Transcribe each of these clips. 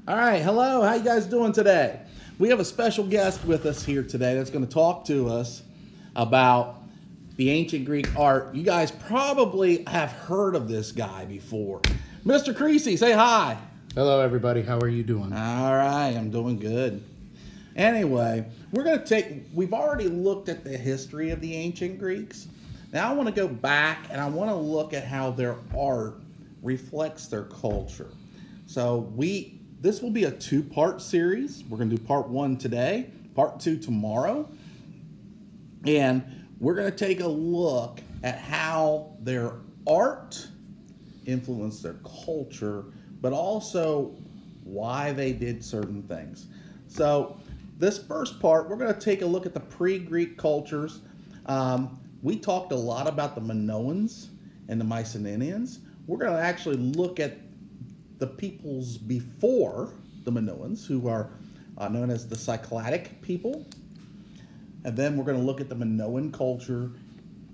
All right, hello. How you guys doing today? We have a special guest with us here today that's going to talk to us about the ancient Greek art. You guys probably have heard of this guy before. Mr. Creecy, say hi. Hello, everybody. How are you doing? All right, I'm doing good. Anyway, we've already looked at the history of the ancient Greeks. Now I want to go back and I want to look at how their art reflects their culture. So this will be a two-part series. We're going to do part 1 today, part 2 tomorrow. And we're going to take a look at how their art influenced their culture, but also why they did certain things. So this first part, we're going to take a look at the pre-Greek cultures. We talked a lot about the Minoans and the Mycenaeans. We're going to actually look at the peoples before the Minoans, who are known as the Cycladic people. And then we're going to look at the Minoan culture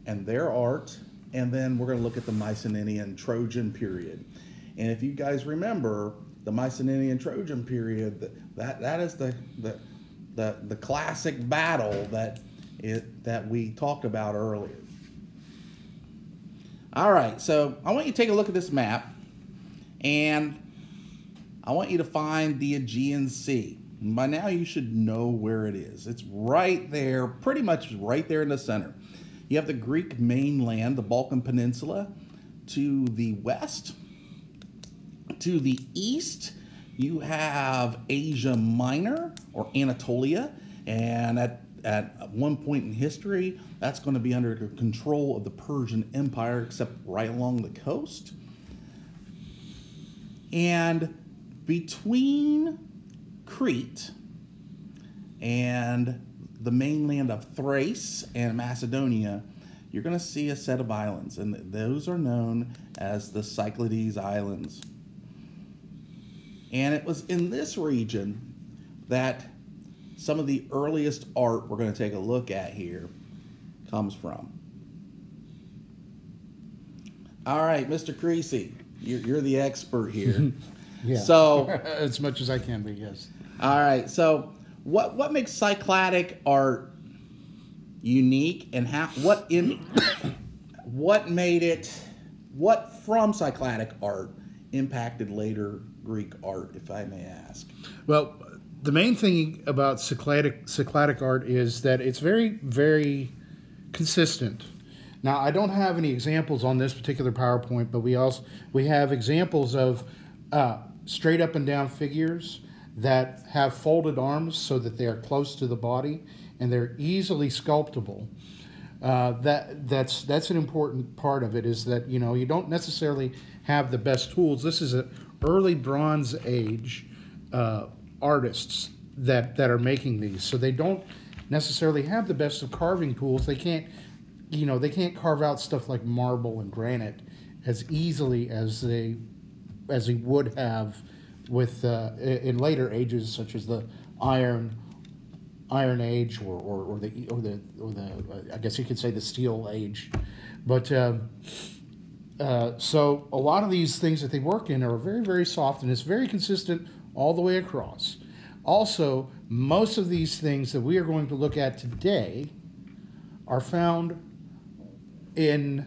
and their art. And then we're going to look at the Mycenaean Trojan period. And if you guys remember, the Mycenaean Trojan period, that is the classic battle that we talked about earlier. All right, so I want you to take a look at this map. And I want you to find the Aegean Sea. And by now you should know where it is. It's right there, pretty much right there in the center. You have the Greek mainland, the Balkan Peninsula, to the west. To the east, you have Asia Minor, or Anatolia. And at one point in history, that's going to be under control of the Persian Empire, except right along the coast. And between Crete and the mainland of Thrace and Macedonia, you're going to see a set of islands, and those are known as the Cyclades Islands. And it was in this region that some of the earliest art we're going to take a look at here comes from. All right, Mr. Creecy, you're the expert here. Yeah. So as much as I can be, yes. All right. So what makes Cycladic art unique, and what from Cycladic art impacted later Greek art, if I may ask? Well, the main thing about Cycladic art is that it's very, very consistent. Now, I don't have any examples on this particular PowerPoint, but we have examples of straight up and down figures that have folded arms so that they are close to the body and they're easily sculptable. That's an important part of it, is that you don't necessarily have the best tools. This is an early Bronze Age artists that are making these, so they don't necessarily have the best of carving tools. They can't carve out stuff like marble and granite as easily as they would have with in later ages, such as the Iron Age or the I guess you could say the Steel Age. But so a lot of these things that they work in are very, very soft, and it's very consistent all the way across. Also, most of these things that we are going to look at today are found in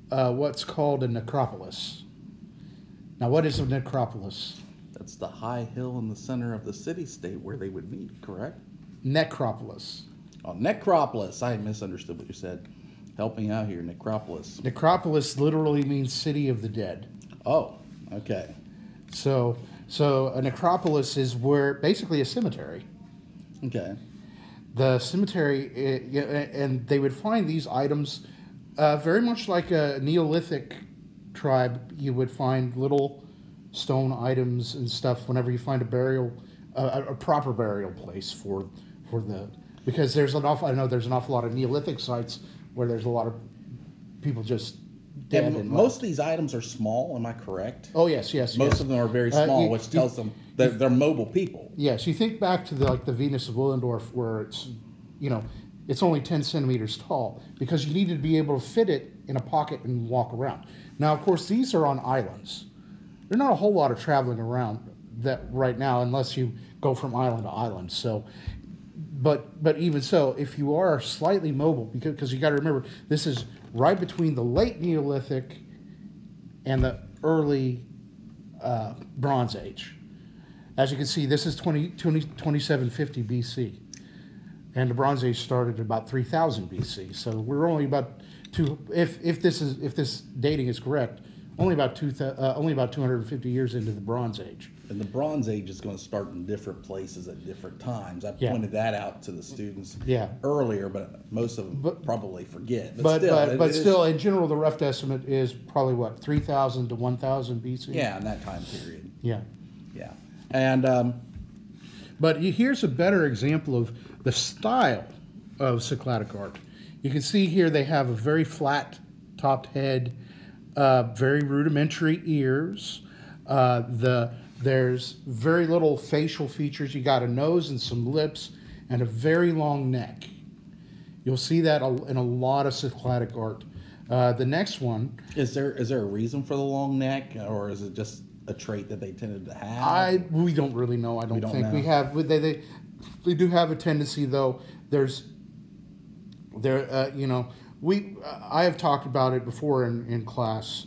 what's called a necropolis. Now, what is a necropolis? That's the high hill in the center of the city-state where they would meet, correct? Necropolis. Oh, necropolis. I misunderstood what you said. Help me out here, necropolis. Necropolis literally means city of the dead. Oh, okay. So a necropolis is basically a cemetery. Okay. The cemetery, and they would find these items very much like a Neolithic tribe. You would find little stone items and stuff whenever you find a proper burial place because I know there's an awful lot of Neolithic sites where there's a lot of people just dead. And most of these items are small, am I correct? Oh, yes. Most of them are very small, which tells them that they're mobile people. Yes, you think back to the Venus of Willendorf, where it's only 10 centimeters tall, because you needed to be able to fit it in a pocket and walk around. Now, of course, these are on islands. There's not a whole lot of traveling around that right now, unless you go from island to island. So, but even so, if you are slightly mobile, because you got to remember, this is right between the late Neolithic and the early Bronze Age. As you can see, this is 2750 BC. And the Bronze Age started at about 3000 BC. So we're only about if this dating is correct, only about 250 years into the Bronze Age. And the Bronze Age is going to start in different places at different times. I pointed that out to the students earlier, but most of them probably forget. But still, in general, the rough estimate is probably what, 3000 to 1000 BC. Yeah, in that time period. Yeah. Yeah, and but here's a better example of the style of Cycladic art. You can see here they have a very flat-topped head, very rudimentary ears. There's very little facial features. You got a nose and some lips and a very long neck. You'll see that in a lot of Cycladic art. The next one... Is there a reason for the long neck, or is it just a trait that they tended to have? We don't really know. I don't think know. we have. They do have a tendency, though. I have talked about it before in class,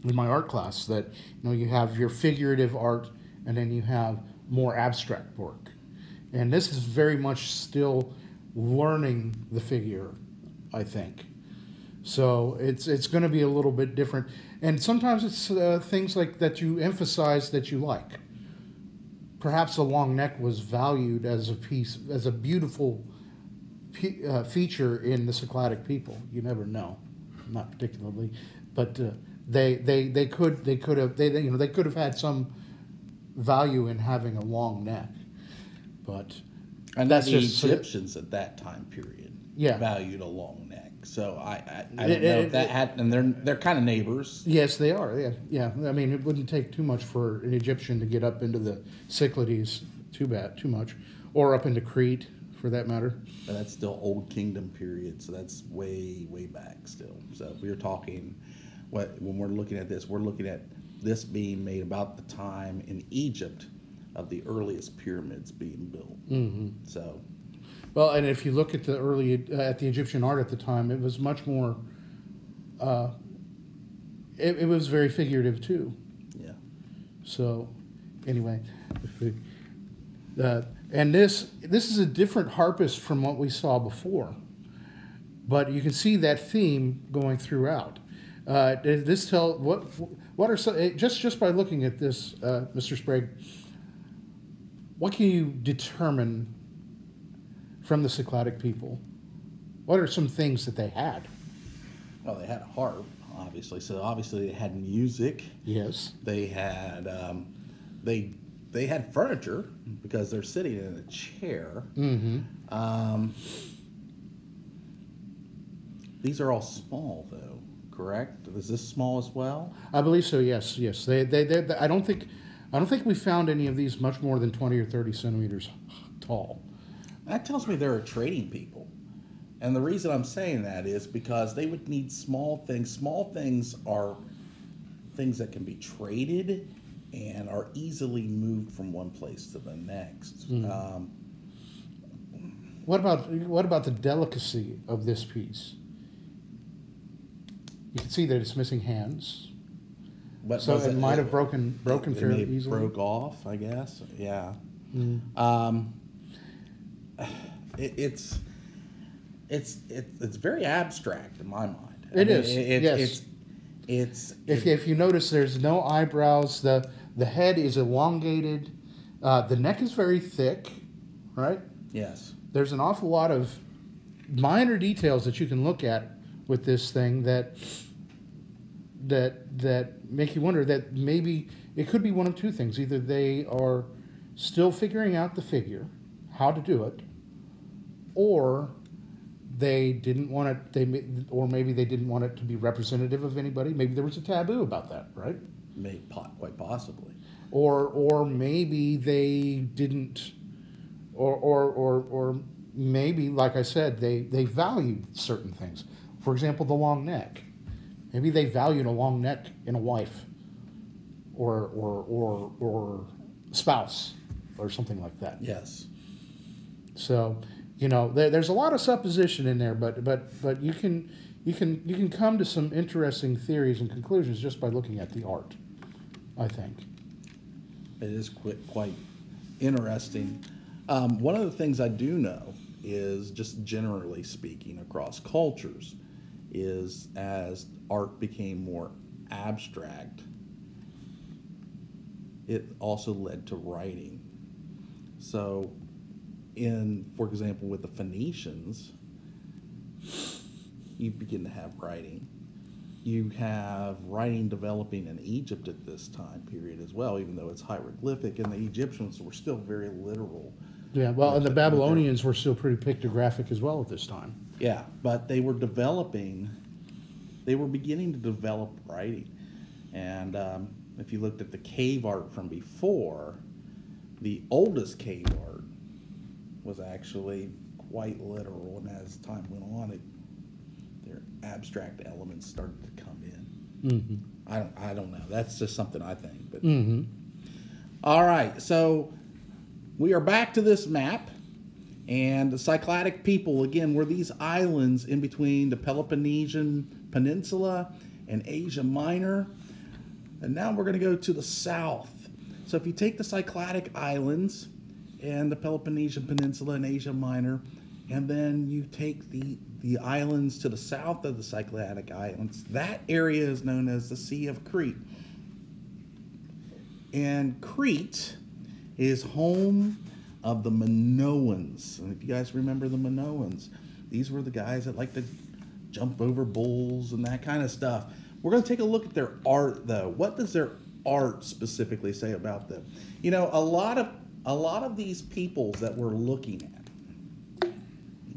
in my art class, that you have your figurative art and then you have more abstract work, and this is very much still learning the figure, I think. So it's going to be a little bit different, and sometimes it's things like that you emphasize that you like. Perhaps the long neck was valued as a beautiful feature in the Cycladic people. You never know, not particularly, but they could have had some value in having a long neck, but and that's the Egyptians at that time period valued a long neck. So I don't know if that had, and they're kind of neighbors. Yes, they are. Yeah. I mean, it wouldn't take too much for an Egyptian to get up into the Cyclades, too much, or up into Crete, for that matter. But that's still Old Kingdom period, so that's way back still. So if we're talking, when we're looking at this, we're looking at this being made about the time in Egypt of the earliest pyramids being built. Mm-hmm. So. Well, and if you look at the Egyptian art at the time, it was much more. It was very figurative too. Yeah. So, anyway, and this is a different harpist from what we saw before, but you can see that theme going throughout. This tell what are some, just by looking at this, Mr. Sprague. What can you determine from the Cycladic people? What are some things that they had? Well, they had a harp, obviously. So obviously they had music. Yes. They had they had furniture because they're sitting in a chair. Mm-hmm. These are all small, though. Correct? Is this small as well? I believe so. Yes. They I don't think we found any of these much more than 20 or 30 centimeters tall. That tells me they're a trading people. And the reason I'm saying that is because they would need small things. Small things are things that can be traded and are easily moved from one place to the next. Mm. What about the delicacy of this piece? You can see that it's missing hands. But so it might have broken fairly easily. Broke off, I guess. Yeah. Mm. It's very abstract in my mind. Yes. If you notice, there's no eyebrows. The head is elongated. The neck is very thick, right? Yes. There's an awful lot of minor details that you can look at with this thing that make you wonder that maybe it could be one of two things. Either they are still figuring out the figure, how to do it, or they didn't want it. Or maybe they didn't want it to be representative of anybody. Maybe there was a taboo about that, right? Quite possibly. Or maybe they didn't. Or maybe, like I said, they valued certain things. For example, the long neck. Maybe they valued a long neck in a wife, or spouse or something like that. Yes. So, there's a lot of supposition in there, but you can come to some interesting theories and conclusions just by looking at the art, I think. It is quite interesting. One of the things I do know is, just generally speaking across cultures, is as art became more abstract, it also led to writing. So, for example, with the Phoenicians, you begin to have writing. You have writing developing in Egypt at this time period as well, even though it's hieroglyphic, and the Egyptians were still very literal. Yeah, well, and the Babylonians were still pretty pictographic as well at this time. Yeah, but they were beginning to develop writing. And if you looked at the cave art from before, the oldest cave art was actually quite literal, and as time went on, their abstract elements started to come in. Mm-hmm. I don't know. That's just something I think. But Mm-hmm. all right, so we are back to this map, and the Cycladic people again were these islands in between the Peloponnesian Peninsula and Asia Minor, and now we're going to go to the south. So if you take the Cycladic Islands and the Peloponnesian Peninsula and Asia Minor, and then you take the islands to the south of the Cycladic Islands, that area is known as the Sea of Crete. And Crete is home of the Minoans. And if you guys remember the Minoans, these were the guys that like to jump over bulls and that kind of stuff. We're going to take a look at their art, though. What does their art specifically say about them? A lot of these peoples that we're looking at,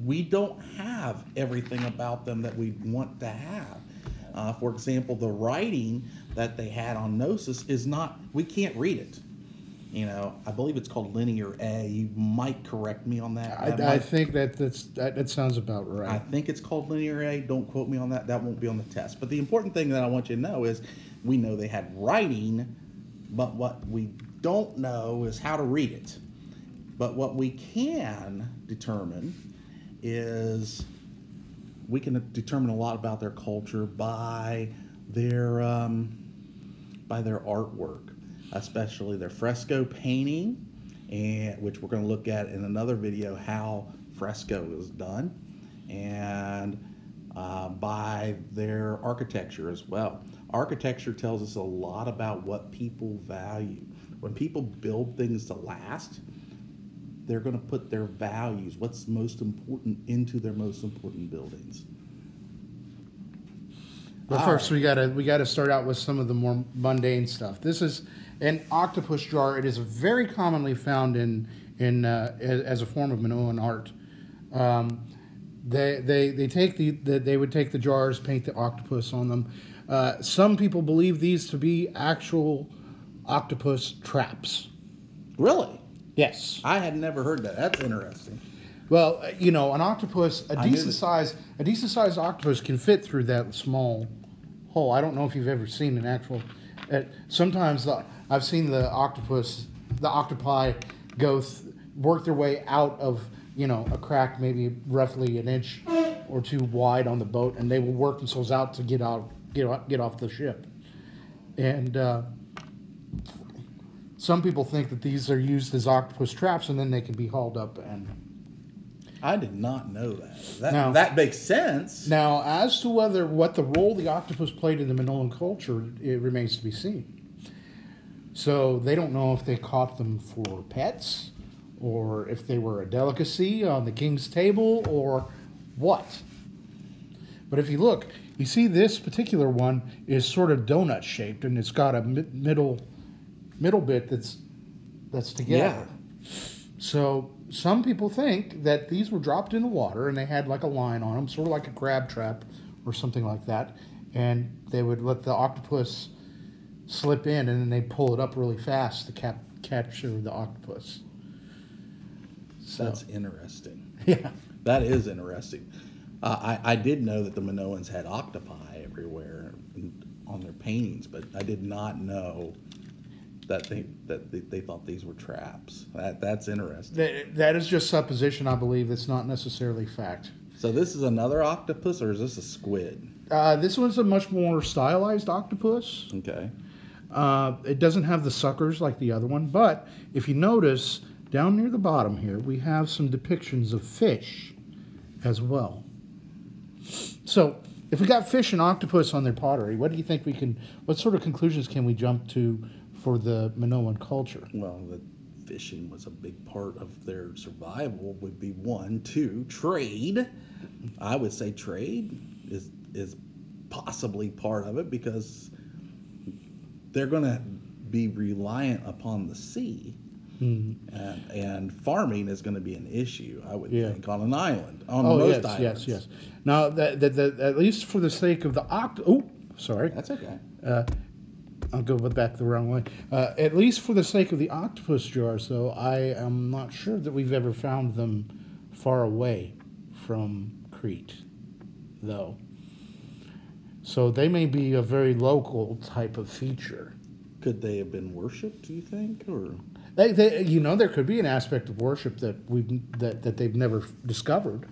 we don't have everything about them that we want to have. For example, the writing that they had on Gnosis we can't read it. I believe it's called Linear A. You might correct me on that. I think that sounds about right. I think it's called Linear A. Don't quote me on that. That won't be on the test. But the important thing that I want you to know is we know they had writing, but what we don't know is how to read it. But what we can determine is we can determine a lot about their culture by their artwork, especially their fresco painting, and which we're going to look at in another video how fresco is done, and by their architecture as well. Architecture tells us a lot about what people value. When people build things to last, they're going to put their values, what's most important, into their most important buildings. But first, we gotta start out with some of the more mundane stuff. This is an octopus jar. It is very commonly found as a form of Minoan art. They would take the jars, paint the octopus on them. Some people believe these to be actual octopus traps. Really? Yes. I had never heard that. That's interesting. Well, an octopus, a decent sized octopus can fit through that small hole. I don't know if you've ever seen an actual. Sometimes I've seen the octopi work their way out of a crack, maybe roughly an inch or two wide on the boat, and they will work themselves out to get off the ship. And some people think that these are used as octopus traps, and then they can be hauled up. And I did not know that. That makes sense. Now, as to what the role the octopus played in the Minoan culture, it remains to be seen. So they don't know if they caught them for pets, or if they were a delicacy on the king's table, or what. But if you look, you see this particular one is sort of donut shaped, and it's got a middle bit that's together. Yeah. So some people think that these were dropped in the water and they had like a line on them, sort of like a crab trap or something like that, and they would let the octopus slip in, and then they pull it up really fast to capture the octopus. So. That's interesting. Yeah. That is interesting. I did know that the Minoans had octopi everywhere on their paintings, but I did not know they thought these were traps. That's interesting. That is just supposition, I believe. It's not necessarily fact. So this is another octopus, or is this a squid? This one's a much more stylized octopus. Okay. It doesn't have the suckers like the other one, but if you notice, down near the bottom here, we have some depictions of fish as well. So, if we got fish and octopus on their pottery, what do you think what sort of conclusions can we jump to for the Minoan culture? Well, the fishing was a big part of their survival. Would be 1, 2, trade. I would say trade is possibly part of it because they're going to be reliant upon the sea. Mm-hmm. And farming is going to be an issue, I would think, on an island. On most islands. Yes. Now, at least for the sake of the sorry. That's okay. I'll go back the wrong way. At least for the sake of the octopus jars, though, I am not sure that we've ever found them far away from Crete, though. So they may be a very local type of feature. Could they have been worshipped, do you think, or? There could be an aspect of worship that they've never discovered,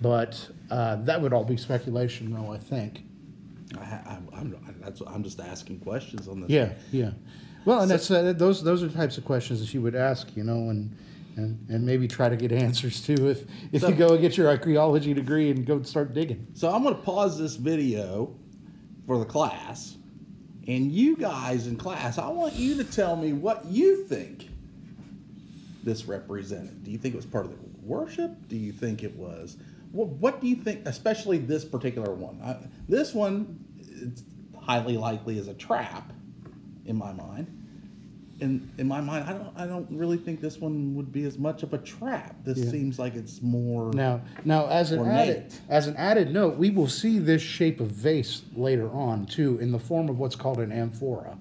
but that would all be speculation, though. I think. I'm just asking questions on this. Yeah. Well, and those are the types of questions that you would ask, and maybe try to get answers to if you go and get your archaeology degree and go start digging. So I'm going to pause this video for the class. And you guys in class, I want you to tell me what you think this represented. Do you think it was part of the worship? Do you think it was... What do you think, especially this particular one? This one, it's highly likely is a trap, in my mind. In my mind, I don't really think this one would be as much of a trap. This seems like it's more now as an added note, we will see this shape of vase later on too, in the form of what's called an amphora.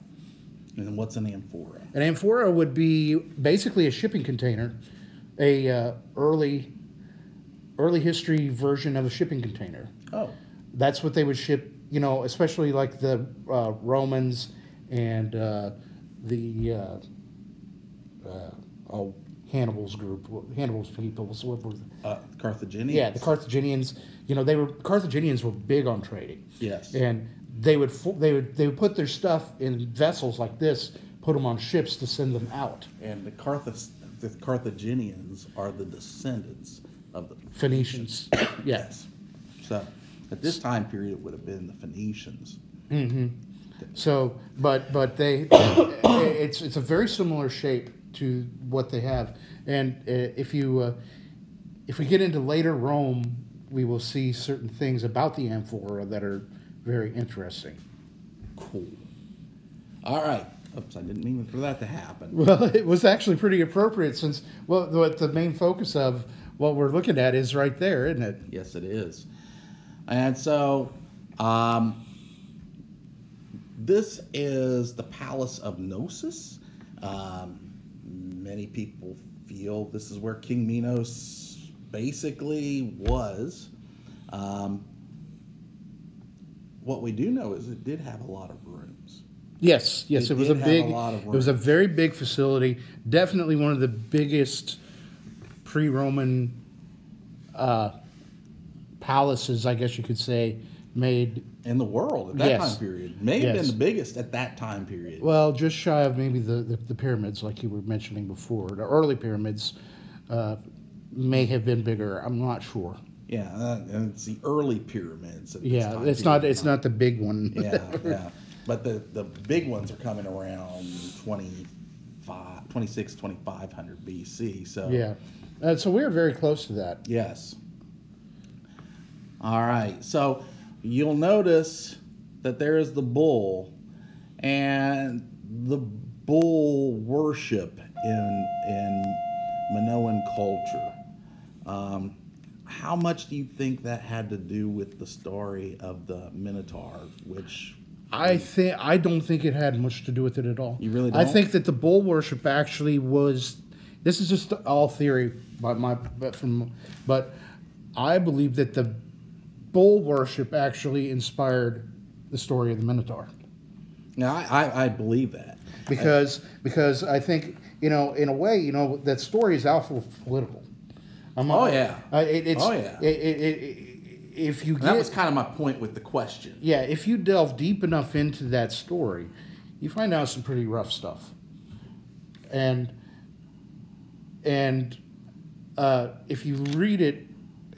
And what's an amphora? An amphora would be basically a shipping container, a early history version of a shipping container. Oh, that's what they would ship. Especially like the Romans and Hannibal's people. What were Carthaginians. Yeah, the Carthaginians. Carthaginians were big on trading. Yes, and they would put their stuff in vessels like this, put them on ships to send them out. And the Carthaginians are the descendants of the Phoenicians. Yes. So at this time period, it would have been the Phoenicians. Mm-hmm. So, but it's a very similar shape to what they have, and if we get into later Rome, we will see certain things about the amphora that are very interesting. Cool. All right. Oops, I didn't mean for that to happen. Well, it was actually pretty appropriate since what the main focus of what we're looking at is right there, isn't it? Yes, it is. And so, this is the Palace of Gnosis. Many people feel this is where King Minos basically was. What we do know is it did have a lot of rooms. Yes, it was it was a very big facility. Definitely one of the biggest pre-Roman palaces, I guess you could say, made in the world at that time period. May have been the biggest at that time period. Well, just shy of maybe the pyramids, like you were mentioning before. The early pyramids may have been bigger. I'm not sure. Yeah, and it's the early pyramids. It's not the big one. Yeah. But the big ones are coming around 2500 BC. So yeah, so we're very close to that. Yes. All right. So you'll notice that there is the bull, and the bull worship in Minoan culture. How much do you think that had to do with the story of the Minotaur, which... I don't think it had much to do with it at all. You really don't? I think that the bull worship actually was... This is just all theory, but I believe that the bull worship actually inspired the story of the Minotaur. Now, I believe that. because I think, in a way, that story is awful political. Oh yeah. It's Oh yeah. If you And that was kind of my point with the question. yeah, if you delve deep enough into that story, you find out some pretty rough stuff. And if you read it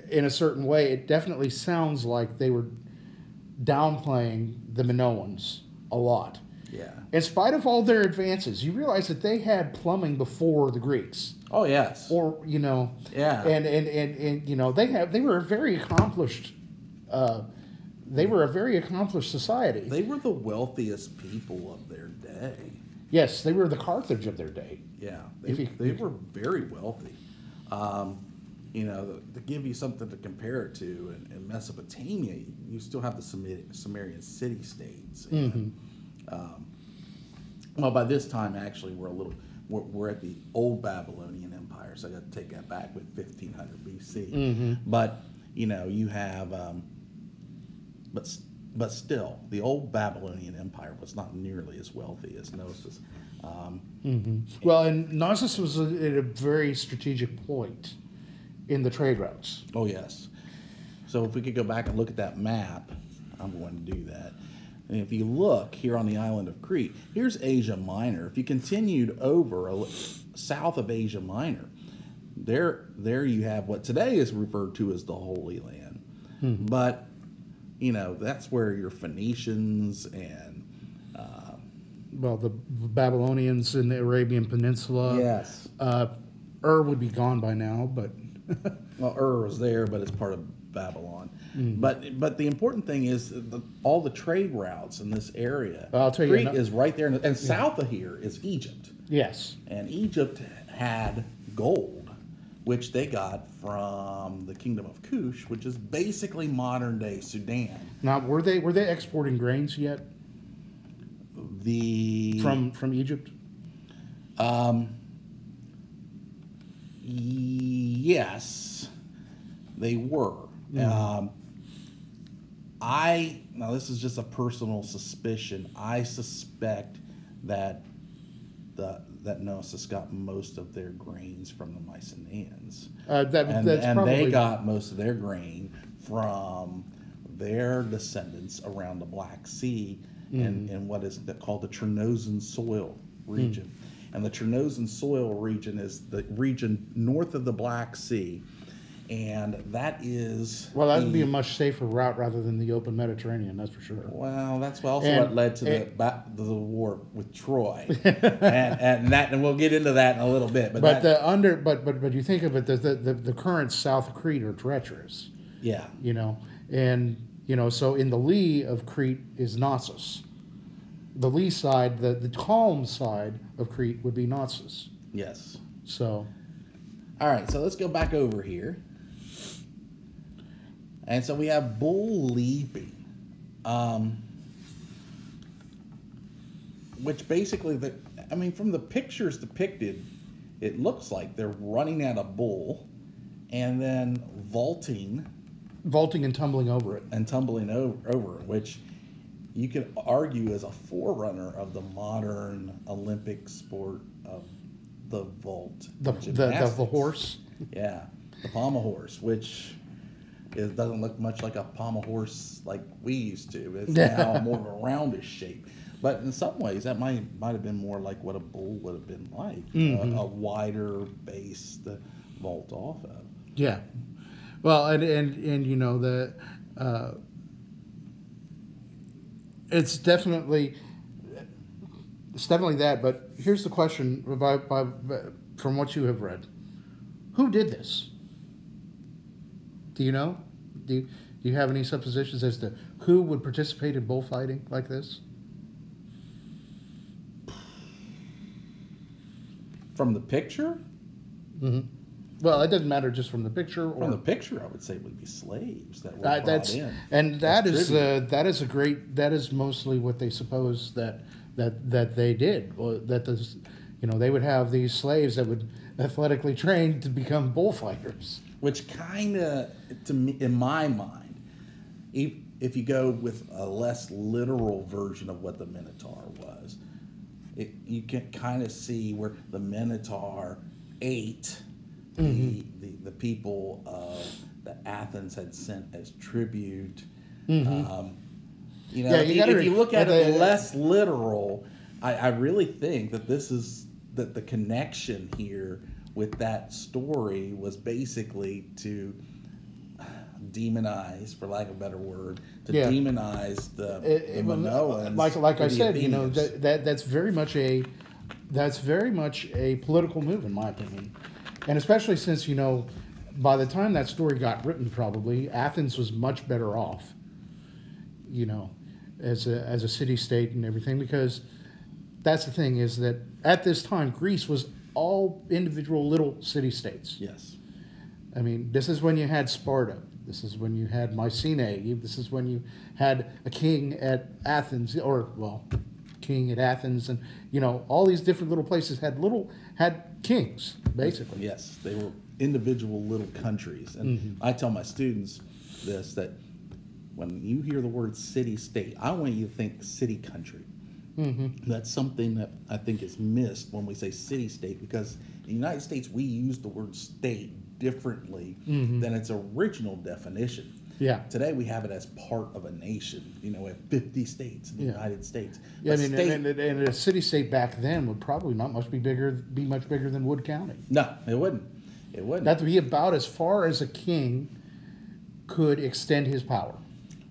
in a certain way, it definitely sounds like they were downplaying the Minoans a lot. Yeah. In spite of all their advances, you realize that they had plumbing before the Greeks. Oh yes. Or Yeah. And they were a very accomplished. They were a very accomplished society. They were the wealthiest people of their day. Yes, they were the Carthage of their day. Yeah, they were very wealthy. To give you something to compare it to, in Mesopotamia, you still have the Sumerian city-states. And, well, by this time, actually, we're at the old Babylonian Empire, so I got to take that back with 1500 BC. Mm-hmm. But you have, but still, the old Babylonian Empire was not nearly as wealthy as Gnosis. Well, and Gnosis was at a very strategic point in the trade routes. Oh yes. So if we could go back and look at that map, I'm going to do that. And if you look here on the island of Crete, here's Asia Minor. If you continued over south of Asia Minor, there you have what today is referred to as the Holy Land. But that's where your Phoenicians and Well, the Babylonians in the Arabian Peninsula. yes. Would be gone by now, but Well, was there, but it's part of Babylon. But the important thing is all the trade routes in this area. I'll tell you, Crete is right there, and south of here is Egypt. yes, And Egypt had gold, which they got from the Kingdom of Kush, which is basically modern day Sudan. now were they exporting grains yet from Egypt? Yes, they were. Now this is just a personal suspicion. I suspect that Gnosis got most of their grains from the Mycenaeans. Probably They got most of their grain from their descendants around the Black Sea in what is called the Chernozem soil region. And the Chernozem soil region is the region north of the Black Sea. And that is... Well, that would be a much safer route rather than the open Mediterranean, that's for sure. Well, that's also what led to the war with Troy, and we'll get into that in a little bit. But you think of it, the currents south of Crete are treacherous. Yeah. So in the lee of Crete is Knossos. The lee side, the calm side of Crete would be Knossos. Yes. So. All right, so let's go back over here. And so we have bull leaping, which basically, from the pictures depicted, it looks like they're running at a bull and then vaulting and tumbling over it. Over it, which you could argue is a forerunner of the modern Olympic sport of the vault. The horse? Yeah, the pommel horse, which doesn't look much like a pommel horse like we used to. It's now more of a roundish shape. But in some ways, that might have been more like what a bull would have been like, a wider base to vault off of. Yeah. Well, and it's definitely that. But here's the question: from what you have read, who did this? Do you know? Do you have any suppositions as to who would participate in bullfighting like this? From the picture? Mm-hmm. Well, it doesn't matter just from the picture. From the picture, I would say it would be slaves that were brought in. And that is mostly what they suppose that they did. They would have these slaves that would athletically train to become bullfighters. Which kind of, to me, in my mind, if you go with a less literal version of what the Minotaur was, you can kind of see where the Minotaur ate the people that Athens had sent as tribute. You know, if you look at it less literal, I really think that this is that the connection here with that story was basically to demonize, for lack of a better word, demonize the Minoans. Like I said, you know, that's very much a political move, in my opinion, and especially since, you know, by the time that story got written, probably Athens was much better off, you know, as a city state and everything, because that's the thing, is that at this time Greece was all individual little city states. Yes. I mean, this is when you had Sparta. This is when you had Mycenae. This is when you had a king at Athens, king at Athens, and, you know, all these different little places had kings, basically. Yes, they were individual little countries. And I tell my students this, that when you hear the word city-state, I want you to think city-country. That's something that I think is missed when we say city-state, because in the United States we use the word state differently than its original definition. Yeah. Today we have it as part of a nation. You know, we have 50 states in the United States. Yeah, I mean, and a city-state back then would probably not be much bigger than Wood County. No, it wouldn't. It wouldn't. That would be about as far as a king could extend his power.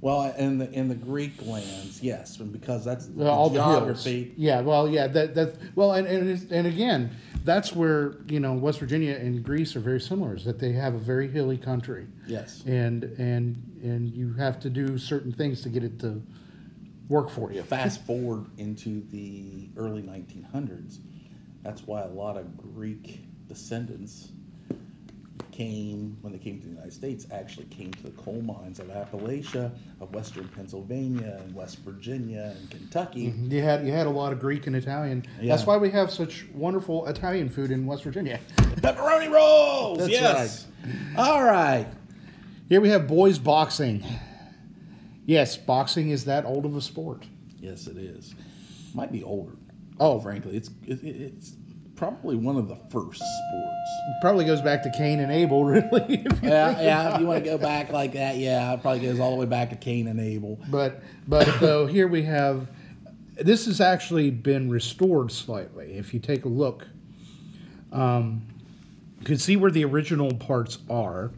Well, in the Greek lands, yes, and because that's all the geography. Hills. Yeah, well, yeah, and again, that's where, you know, West Virginia and Greece are very similar. Is that they have a very hilly country. Yes. And you have to do certain things to get it to work for you. Fast forward into the early 1900s, that's why a lot of Greek descendants when they came to the United States, actually came to the coal mines of Appalachia, of Western Pennsylvania, and West Virginia, and Kentucky. You had a lot of Greek and Italian. Yeah. That's why we have such wonderful Italian food in West Virginia. Pepperoni rolls! That's yes! Right. All right. Here we have boys boxing. Yes, boxing is that old of a sport. Yes, it is. Might be older. Oh. Frankly, it's probably one of the first sports. Probably goes back to Cain and Abel, really. If you want to go back like that, yeah, it probably goes all the way back to Cain and Abel. But though here we have, this has actually been restored slightly. If you take a look, you can see where the original parts are,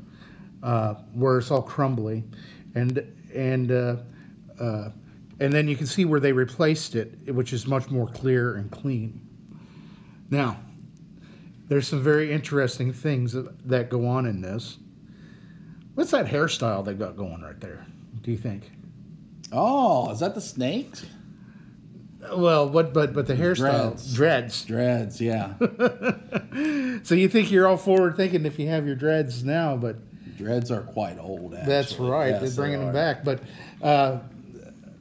where it's all crumbly, and then you can see where they replaced it, which is much more clear and clean. Now, there's some very interesting things that go on in this. What's that hairstyle they've got going right there, do you think? Oh, is that the snakes? Well, but the hairstyle, dreads, yeah. So you think you're all forward thinking if you have your dreads now, but dreads are quite old. Actually. That's right. Yes, they're bringing them back. But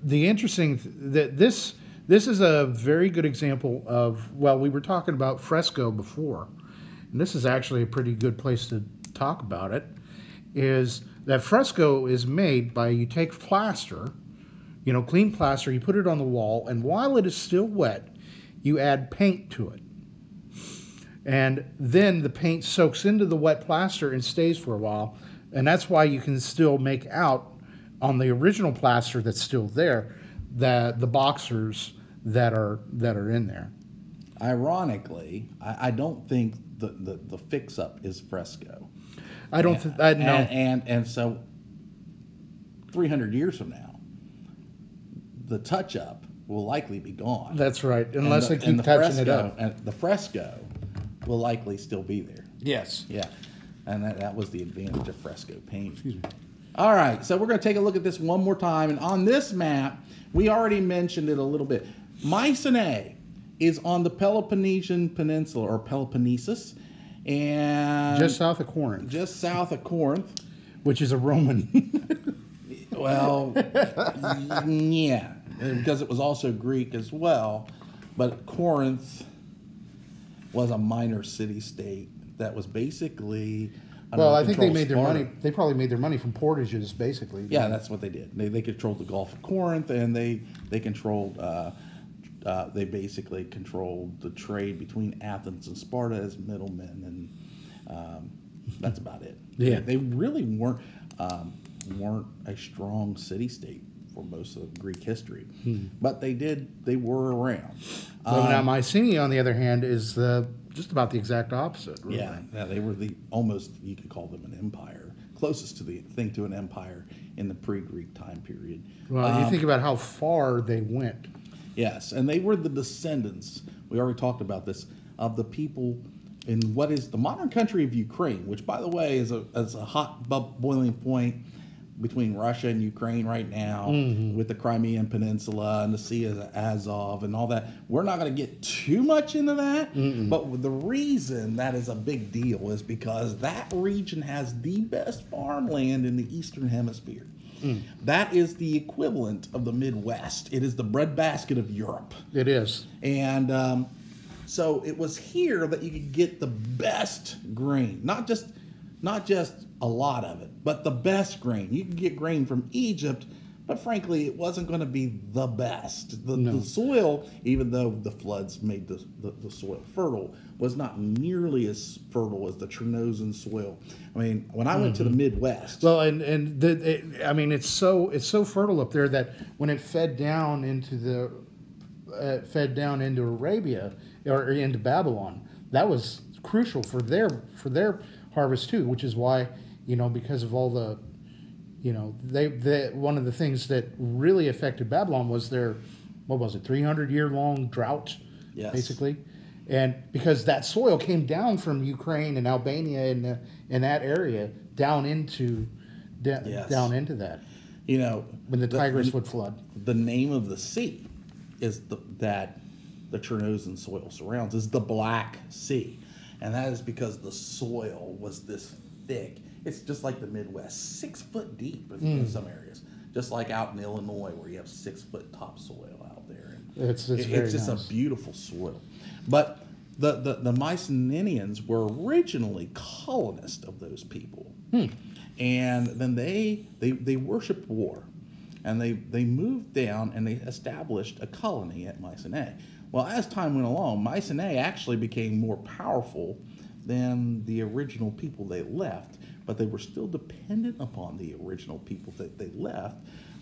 the interesting that this is a very good example of, well, we were talking about fresco before, and this is actually a pretty good place to talk about it. Is that fresco is made by, you take plaster, you know, clean plaster, you put it on the wall, and while it is still wet, you add paint to it. And then the paint soaks into the wet plaster and stays for a while, and that's why you can still make out on the original plaster that's still there, the boxers that are in there. Ironically, I don't think the fix-up is fresco. I don't think that, no. And so 300 years from now, the touch-up will likely be gone. That's right, unless they keep touching it up. And the fresco will likely still be there. Yes. Yeah, and that was the advantage of fresco paint. Excuse me. All right, so we're going to take a look at this one more time. And on this map, we already mentioned it a little bit. Mycenae is on the Peloponnesian Peninsula, or Peloponnesus, and just south of Corinth. Just south of Corinth. Which is a Roman. Well, yeah, because it was also Greek as well. But Corinth was a minor city-state that was basically... Well, I think they made their money. They probably made their money from portages, basically. Yeah, that's what they did. They controlled the Gulf of Corinth, and they controlled they basically controlled the trade between Athens and Sparta as middlemen, and that's about it. Yeah. They really weren't a strong city state for most of Greek history, but they were around. Well, now Mycenae, on the other hand, is just about the exact opposite. Really. Yeah, they were almost, you could call them an empire, closest to to an empire in the pre-Greek time period. Well, you think about how far they went. Yes, and they were the descendants, we already talked about this, of the people in what is the modern country of Ukraine, which, by the way, is a hot boiling point between Russia and Ukraine right now, with the Crimean Peninsula and the Sea of Azov and all that. We're not going to get too much into that, but the reason that is a big deal is because that region has the best farmland in the Eastern Hemisphere. That is the equivalent of the Midwest. It is the breadbasket of Europe. It is. And so it was here that you could get the best grain, not just a lot of it, but the best grain. You could get grain from Egypt, but frankly, it wasn't going to be the best. The soil, even though the floods made the soil fertile, was not nearly as fertile as the Chernozem soil. I mean, when I went to the Midwest, well, I mean, it's so fertile up there that when it fed down into Arabia or into Babylon, that was crucial for their harvest too, which is why, because of all the, one of the things that really affected Babylon was their, 300-year long drought, basically. And because that soil came down from Ukraine and Albania and that area down into that. When the Tigris would flood. The name of the sea is that the Chernozem soil surrounds is the Black Sea. And that is because the soil was this thick. It's just like the Midwest, 6 foot deep in some areas. Just like out in Illinois where you have 6 foot topsoil out there. And it's just nice. A beautiful soil. But the Mycenaeans were originally colonists of those people. And then they worshipped war. And they moved down and they established a colony at Mycenae. Well, as time went along, Mycenae actually became more powerful than the original people they left, but they were still dependent upon the original people that they left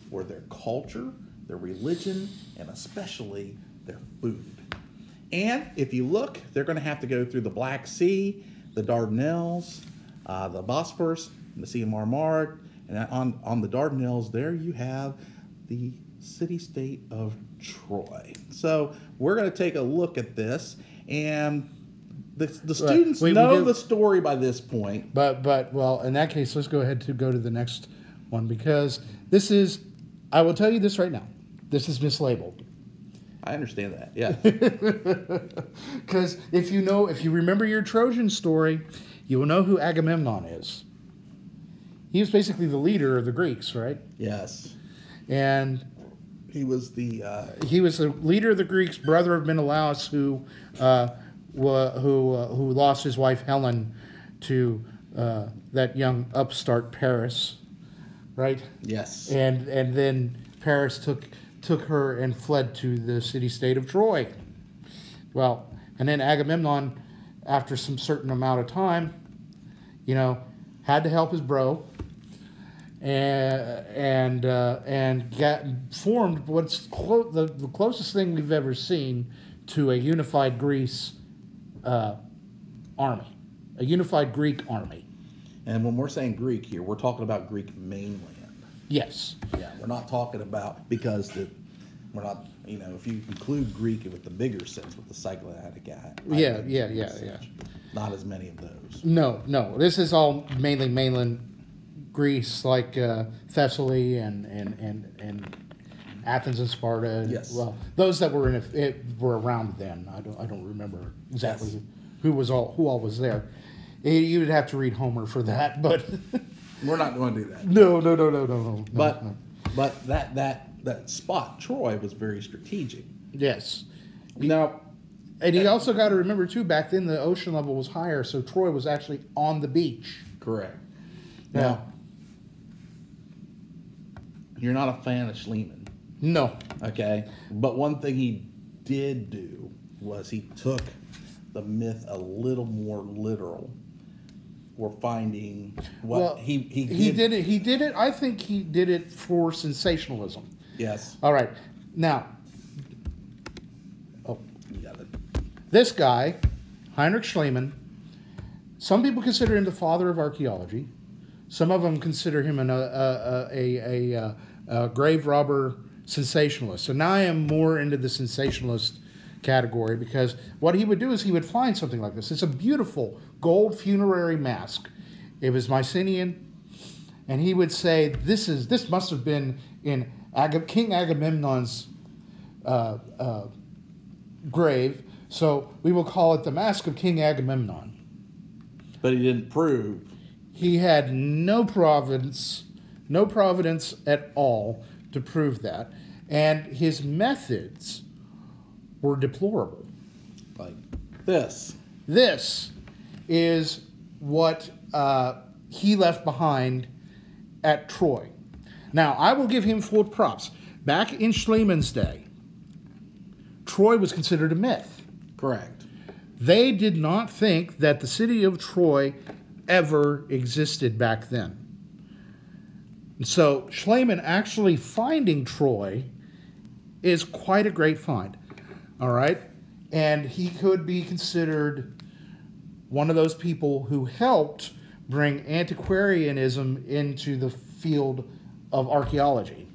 for their culture, their religion, and especially their food. And if you look, they're going to have to go through the Black Sea, the Dardanelles, the Bosphorus, and the Sea of Marmara. And on the Dardanelles, there you have the city-state of Troy. So we're going to take a look at this, and the students know the story by this point. But well, in that case, let's go ahead to the next one, because this is, I will tell you this right now, this is mislabeled. I understand that, yeah. Because if you remember your Trojan story, you will know who Agamemnon is. He was basically the leader of the Greeks, right? Yes. And he was the leader of the Greeks, brother of Menelaus, who lost his wife Helen to that young upstart Paris, right? Yes. And then Paris took her and fled to the city-state of Troy. Well, and then Agamemnon, after some certain amount of time, had to help his bro, and formed what's the closest thing we've ever seen to a unified Greece army, a unified Greek army. And when we're saying Greek here, we're talking about Greek mainland. Yes. Yeah, we're not talking about, because we're not, if you include Greek with the bigger sense, with the cyclic Yeah. Not as many of those. No. This is all mainly mainland Greece, like Thessaly and Athens and Sparta. Yes. Well, those that were were around then. I don't remember exactly who all was there. You would have to read Homer for that, but we're not going to do that. No. But that spot, Troy, was very strategic. Yes. Now, and you also got to remember too, back then the ocean level was higher, so Troy was actually on the beach. Correct. Now, you're not a fan of Schliemann. No. Okay. But one thing he did do was he took the myth a little more literal. We're finding what he did it. He did it. I think he did it for sensationalism. Yes. All right. Now, You got it. this guy, Heinrich Schliemann, some people consider him the father of archaeology. Some of them consider him a grave robber sensationalist. So now I am more into the sensationalist category, because what he would do is he would find something like this. It's a beautiful gold funerary mask. It was Mycenaean, and he would say, this must have been in King Agamemnon's grave, so we will call it the Mask of King Agamemnon. But he didn't prove. He had no providence at all to prove that, and his methods were deplorable. Like this. This is what he left behind at Troy. Now, I will give him full props. Back in Schliemann's day, Troy was considered a myth. Correct. They did not think that the city of Troy ever existed back then. And so Schliemann actually finding Troy is quite a great find. All right? And he could be considered one of those people who helped bring antiquarianism into the field of archaeology,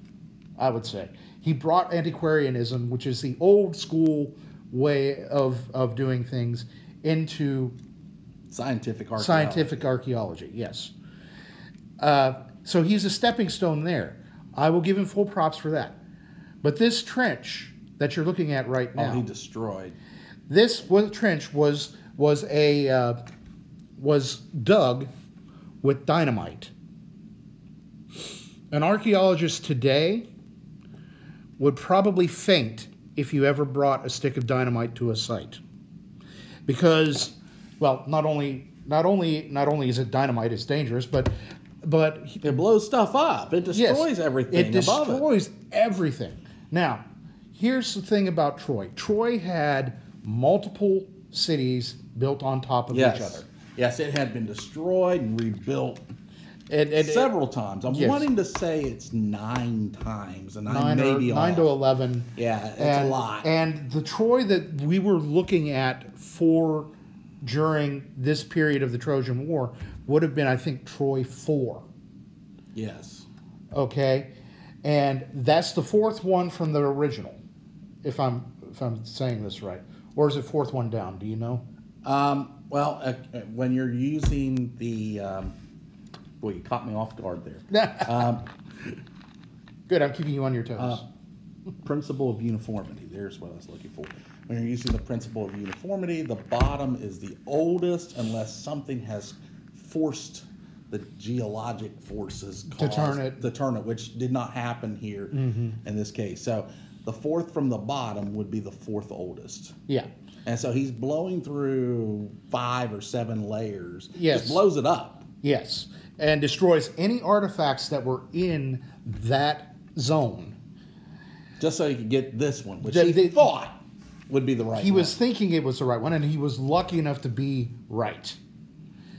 I would say. He brought antiquarianism, which is the old school way of doing things, into Scientific archaeology. scientific archaeology, yes. So he's a stepping stone there. I will give him full props for that. But this trench that you're looking at right now, he destroyed. this trench was dug with dynamite. An archaeologist today would probably faint if you ever brought a stick of dynamite to a site, because, well, not only is it dynamite, it's dangerous, but It blows stuff up. It destroys everything. It destroys everything. Now, here's the thing about Troy. Troy had multiple cities built on top of each other. Yes, it had been destroyed and rebuilt And several times. I'm yes. wanting to say it's 9 times, and I 9 may be to off. 11. Yeah, it's a lot. And the Troy that we were looking at for during this period of the Trojan War would have been, I think, Troy 4. Yes. Okay, and that's the 4th one from the original, if I'm saying this right, or is it 4th one down? Do you know? When you're using the, boy, you caught me off guard there. Good, I'm keeping you on your toes. Principle of uniformity. There's what I was looking for. When you're using the principle of uniformity, the bottom is the oldest unless something has forced the geologic forces To turn it, which did not happen here in this case. So the 4th from the bottom would be the 4th oldest. Yeah. And so he's blowing through 5 or 7 layers. Yes. Just blows it up. Yes, and destroys any artifacts that were in that zone. Just so he could get this one, which he thought would be the right one. He was thinking it was the right one, and he was lucky enough to be right.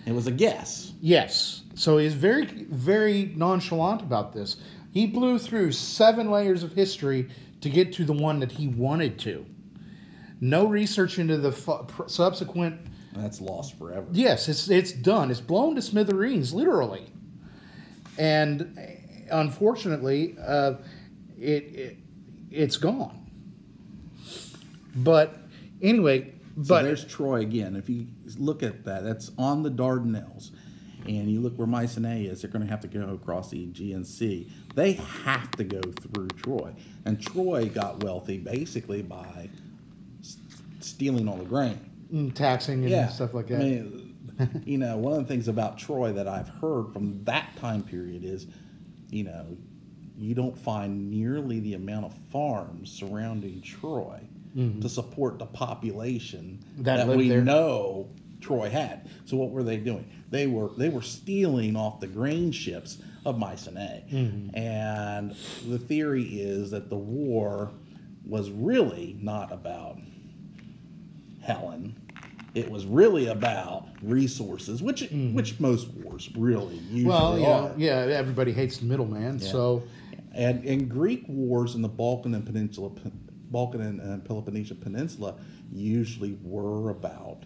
It was a guess. Yes. So he's very, very nonchalant about this. He blew through 7 layers of history to get to the one that he wanted to. No research into the subsequent. That's lost forever. Yes, it's done. It's blown to smithereens, literally. And unfortunately, it's gone. But anyway, So there's Troy again. If you look at that, that's on the Dardanelles. And you look where Mycenae is, they're going to have to go across the Aegean Sea. They have to go through Troy. And Troy got wealthy basically by stealing all the grain. Taxing and stuff like that. I mean, one of the things about Troy that I've heard from that time period is, you don't find nearly the amount of farms surrounding Troy to support the population that we know Troy had. So what were they doing? They were stealing off the grain ships of Mycenae. And the theory is that the war was really not about Helen. It was really about resources, which most wars really usually are. Everybody hates the middleman, so. And in Greek wars in the Balkan and Peloponnesian Peninsula usually were about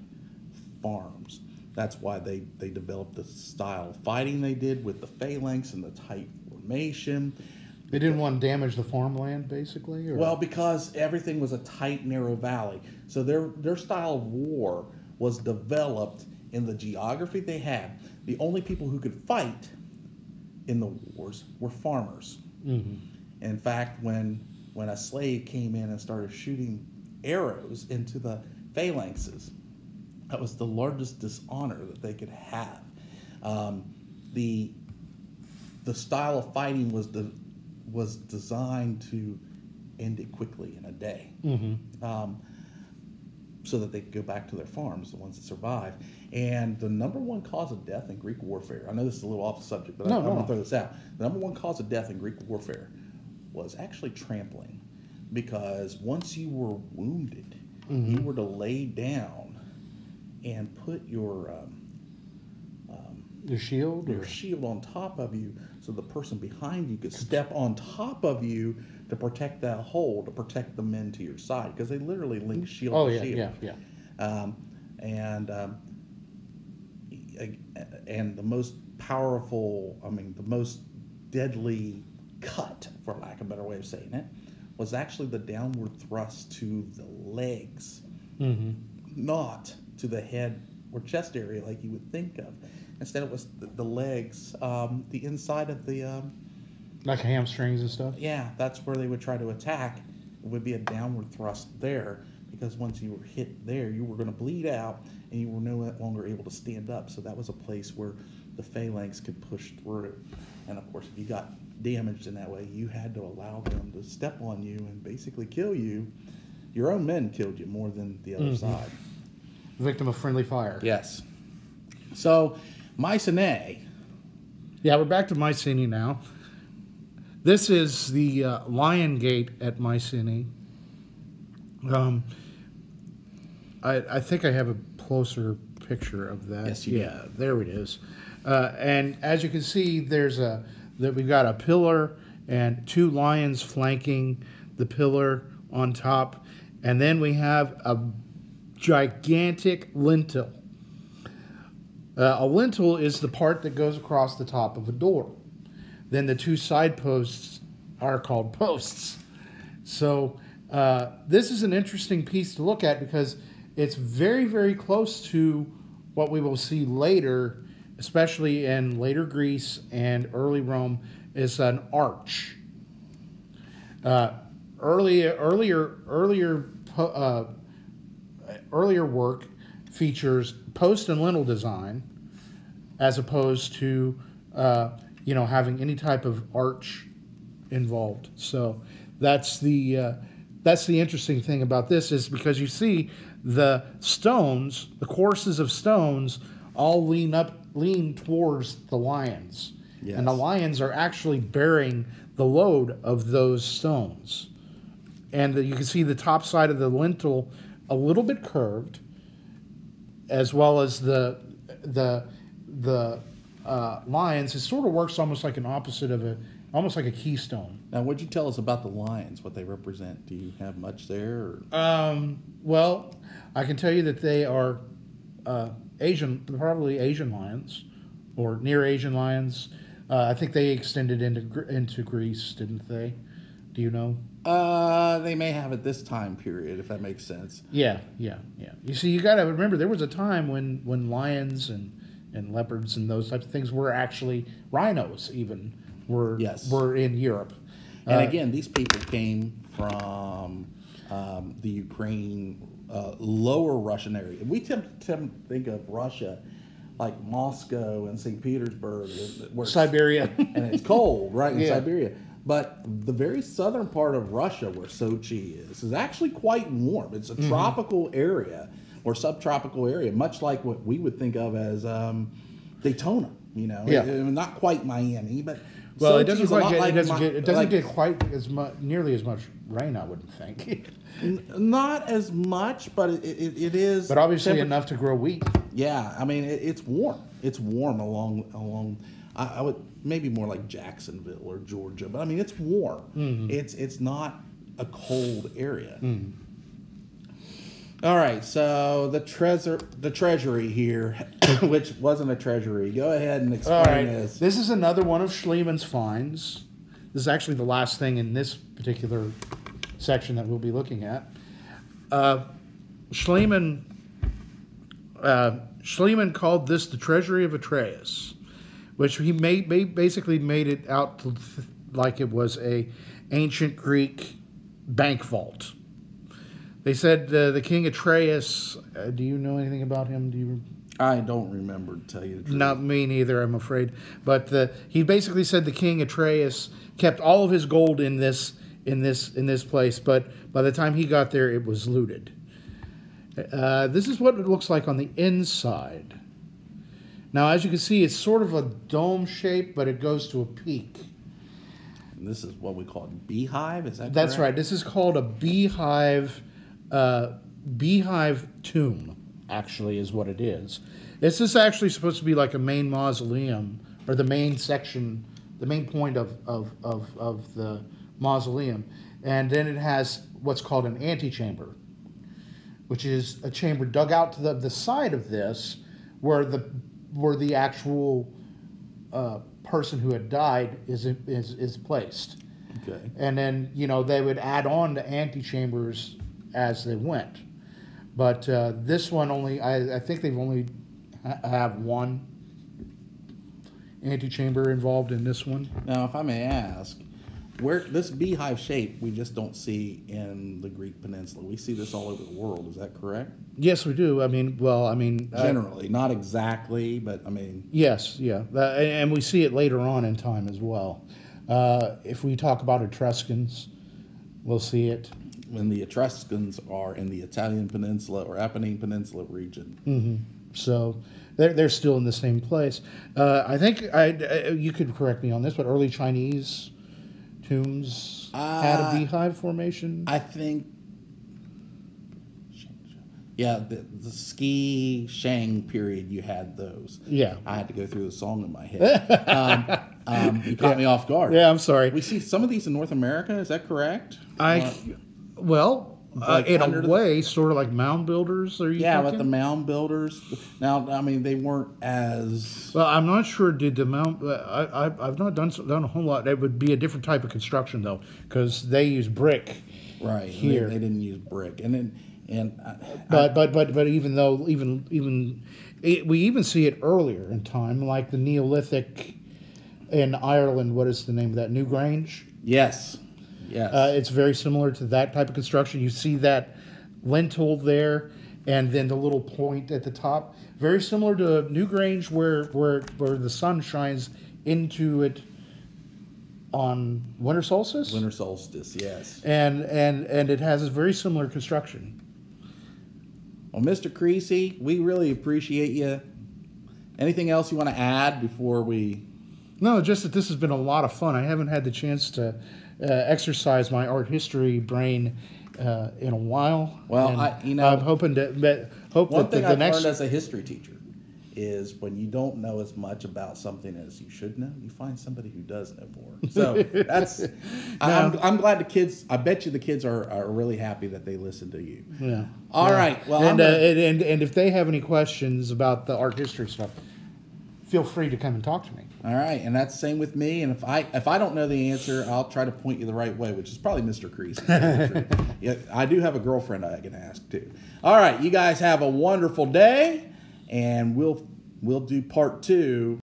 farms. That's why they developed the style of fighting they did with the phalanx and the tight formation. They didn't want to damage the farmland, basically? Or? Well, because everything was a tight, narrow valley. So their style of war was developed in the geography they had. The only people who could fight in the wars were farmers. Mm-hmm. In fact, when a slave came in and started shooting arrows into the phalanxes, that was the largest dishonor that they could have. The style of fighting was designed to end it quickly in a day, so that they could go back to their farms, the ones that survived. And the number one cause of death in Greek warfare, I know this is a little off the subject, but I'm going to throw this out. The number one cause of death in Greek warfare was actually trampling, because once you were wounded, you were to lay down and put your shield on top of you, so the person behind you could step on top of you to protect that hole, to protect the men to your side, because they literally link shield to shield. And the most powerful, the most deadly cut, for lack of a better way of saying it, was actually the downward thrust to the legs, not to the head or chest area like you would think of. Instead, it was the legs, the inside of the... like hamstrings and stuff? Yeah, that's where they would try to attack. It would be a downward thrust there, because once you were hit there, you were going to bleed out, and you were no longer able to stand up. So that was a place where the phalanx could push through. And of course, if you got damaged in that way, you had to allow them to step on you and basically kill you. Your own men killed you more than the other side. Victim of friendly fire. Yes. So, Mycenae. Yeah, we're back to Mycenae now. This is the Lion Gate at Mycenae. I think I have a closer picture of that. Yes, you do. Yeah, there it is. And as you can see, we've got a pillar and two lions flanking the pillar on top, and then we have a gigantic lintel. A lintel is the part that goes across the top of a door. Then the two side posts are called posts. So this is an interesting piece to look at, because it's very, very close to what we will see later, especially in later Greece and early Rome, is an arch. Earlier work features post and lintel design, as opposed to having any type of arch involved. So that's the interesting thing about this, is because you see the stones, the courses of stones, all lean towards the lions. Yes. And the lions are actually bearing the load of those stones. And you can see the top side of the lintel a little bit curved, as well as the lions. It sort of works almost like an opposite of almost like a keystone. Now, what'd you tell us about the lions, what they represent? Do you have much there? Well, I can tell you that they are probably Asian lions, or near Asian lions. I think they extended into Greece, didn't they? Do you know? They may have at this time period, if that makes sense. Yeah. You see, you got to remember, there was a time when lions and leopards and those types of things were actually rhinos, even were in Europe. And again, these people came from the Ukraine, lower Russian area. We tend to think of Russia like Moscow and St. Petersburg, where Siberia, and it's cold, right, in Siberia. But the very southern part of Russia, where Sochi is actually quite warm. It's a tropical area or subtropical area, much like what we would think of as Daytona. Not quite Miami, but Well, it Sochi doesn't is a lot quite get, like it doesn't my- get it doesn't like- get quite as much, nearly as much rain, I wouldn't think. Not as much, but it is. But obviously temper- enough to grow wheat. Yeah, I mean it's warm. It's warm along. I would maybe more like Jacksonville or Georgia, but I mean it's warm. It's not a cold area. All right, so the treasury here, which wasn't a treasury. Go ahead and explain All right, this. this is another one of Schlieman's finds. This is actually the last thing in this particular section that we'll be looking at. Schliemann called this the treasury of Atreus, which he basically made it out to like it was a ancient Greek bank vault. They said the king Atreus. Do you know anything about him? Do you? I don't remember, to tell you the truth. Not me neither, I'm afraid. But he basically said the king Atreus kept all of his gold in this place, but by the time he got there, it was looted. This is what it looks like on the inside. Now, as you can see, it's sort of a dome shape, but it goes to a peak. And this is what we call a beehive. Is that That's correct? right. This is called a beehive tomb. Actually, is what it is. This is actually supposed to be like a main mausoleum, or the main section, the main point of the mausoleum, and then it has what's called an antechamber, which is a chamber dug out to the side of this, where the actual person who had died is placed. Okay. And then they would add on the antechambers as they went. But this one only, I think they've only have one antechamber involved in this one. Now, if I may ask, where this beehive shape we just don't see in the Greek peninsula. We see this all over the world. Is that correct? Yes, we do. Generally, not exactly, but I mean. Yes, yeah, and we see it later on in time as well. If we talk about Etruscans, we'll see it. When the Etruscans are in the Italian peninsula or Apennine Peninsula region. So they're still in the same place. I think you could correct me on this, but early Chinese tombs had a beehive formation. I think, yeah, the ski Shang period, you had those. Yeah. I had to go through the song in my head. You caught me off guard. Yeah, I'm sorry. We see some of these in North America. Is that correct? Like in a way, sort of like mound builders. Are you? Yeah, thinking? but the mound builders. Now, I mean, they weren't as. Well, I'm not sure. Did the mound? I've not done a whole lot. It would be a different type of construction though, because they use brick. Right here. They didn't use brick, and then But even though we even see it earlier in time, like the Neolithic in Ireland. What is the name of that? Newgrange. Yes. It's very similar to that type of construction. You see that lintel there, and then the little point at the top. Very similar to Newgrange, where the sun shines into it on winter solstice. Winter solstice, yes. And it has a very similar construction. Well, Mr. Creecy, we really appreciate you. Anything else you want to add before we? No, just that this has been a lot of fun. I haven't had the chance to exercise my art history brain in a while. Well, I'm hoping to hope one that thing the I've next. learned as a history teacher is when you don't know as much about something as you should know, you find somebody who does know more. So that's. I'm glad the kids. I bet you the kids are really happy that they listen to you. Yeah. All right. Well, and if they have any questions about the art history stuff, feel free to come and talk to me. all right, and that's the same with me. And if I don't know the answer, I'll try to point you the right way, which is probably Mr. Creecy. Yeah, I do have a girlfriend I can ask too. All right, you guys have a wonderful day, and we'll do part 2